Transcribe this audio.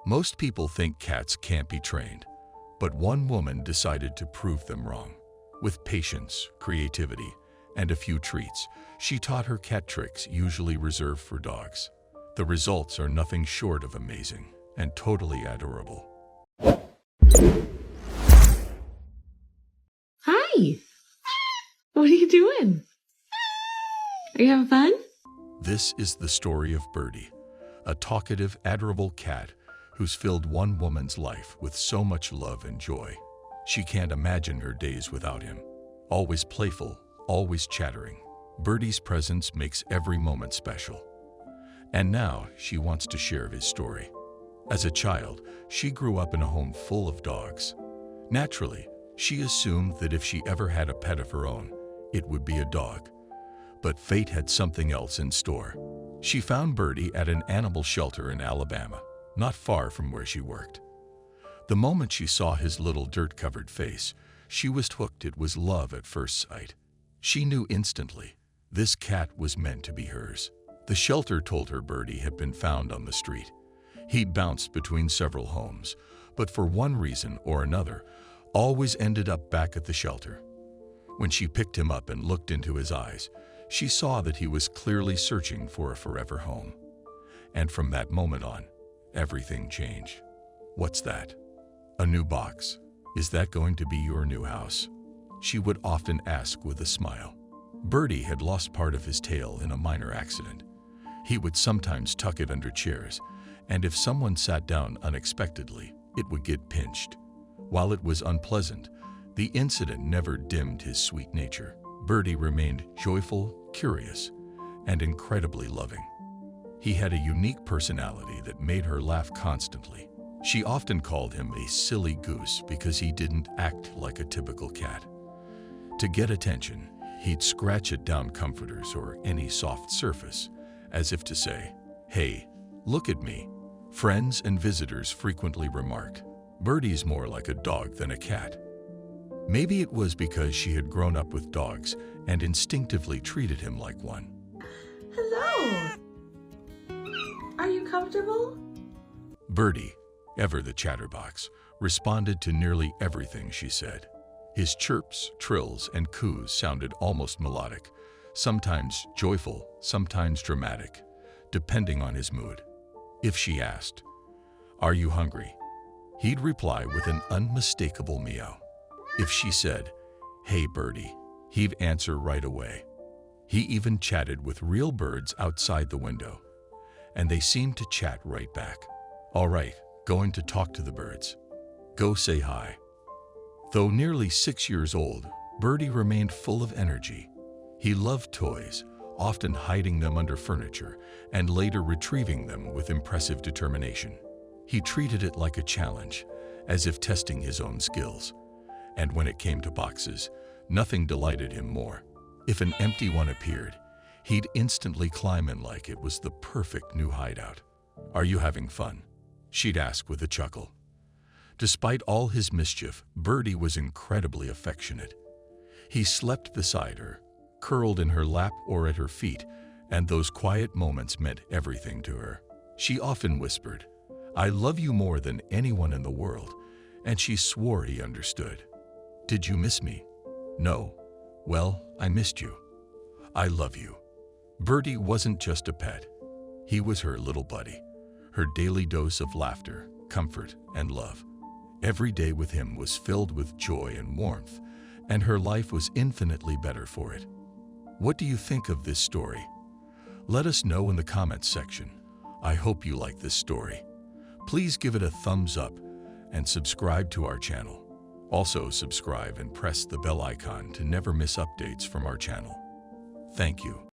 Most people think cats can't be trained, but one woman decided to prove them wrong. With patience, creativity, and a few treats, she taught her cat tricks usually reserved for dogs. The results are nothing short of amazing and totally adorable. Hi! What are you doing? Are you having fun? This is the story of Birdie, a talkative, adorable cat who's filled one woman's life with so much love and joy. She can't imagine her days without him. Always playful, always chattering, Birdie's presence makes every moment special. And now she wants to share his story. As a child, she grew up in a home full of dogs. Naturally, she assumed that if she ever had a pet of her own, it would be a dog. But fate had something else in store. She found Birdie at an animal shelter in Alabama, not far from where she worked. The moment she saw his little dirt-covered face, she was hooked. It was love at first sight. She knew instantly this cat was meant to be hers. The shelter told her Birdie had been found on the street. He'd bounced between several homes, but for one reason or another, always ended up back at the shelter. When she picked him up and looked into his eyes, she saw that he was clearly searching for a forever home. And from that moment on, everything changed. What's that? A new box. Is that going to be your new house? She would often ask with a smile. Birdie had lost part of his tail in a minor accident. He would sometimes tuck it under chairs, and if someone sat down unexpectedly, it would get pinched. While it was unpleasant, the incident never dimmed his sweet nature. Birdie remained joyful, curious, and incredibly loving. He had a unique personality that made her laugh constantly. She often called him a silly goose because he didn't act like a typical cat. To get attention, he'd scratch at down comforters or any soft surface, as if to say, "Hey, look at me." Friends and visitors frequently remarked, "Birdie's more like a dog than a cat." Maybe it was because she had grown up with dogs and instinctively treated him like one. Hello! Are you comfortable? Birdie, ever the chatterbox, responded to nearly everything she said. His chirps, trills, and coos sounded almost melodic, sometimes joyful, sometimes dramatic, depending on his mood. If she asked, "Are you hungry?" he'd reply with an unmistakable meow. If she said, "Hey Birdie," he'd answer right away. He even chatted with real birds outside the window, and they seemed to chat right back. "All right, going to talk to the birds. Go say hi." Though nearly 6 years old, Birdie remained full of energy. He loved toys, often hiding them under furniture and later retrieving them with impressive determination. He treated it like a challenge, as if testing his own skills. And when it came to boxes, nothing delighted him more. If an empty one appeared, he'd instantly climb in like it was the perfect new hideout. "Are you having fun?" she'd ask with a chuckle. Despite all his mischief, Birdie was incredibly affectionate. He slept beside her, curled in her lap or at her feet, and those quiet moments meant everything to her. She often whispered, "I love you more than anyone in the world," and she swore he understood. "Did you miss me?" "No." "Well, I missed you." "I love you." Birdie wasn't just a pet. He was her little buddy, her daily dose of laughter, comfort, and love. Every day with him was filled with joy and warmth, and her life was infinitely better for it. What do you think of this story? Let us know in the comments section. I hope you like this story. Please give it a thumbs up and subscribe to our channel. Also subscribe and press the bell icon to never miss updates from our channel. Thank you.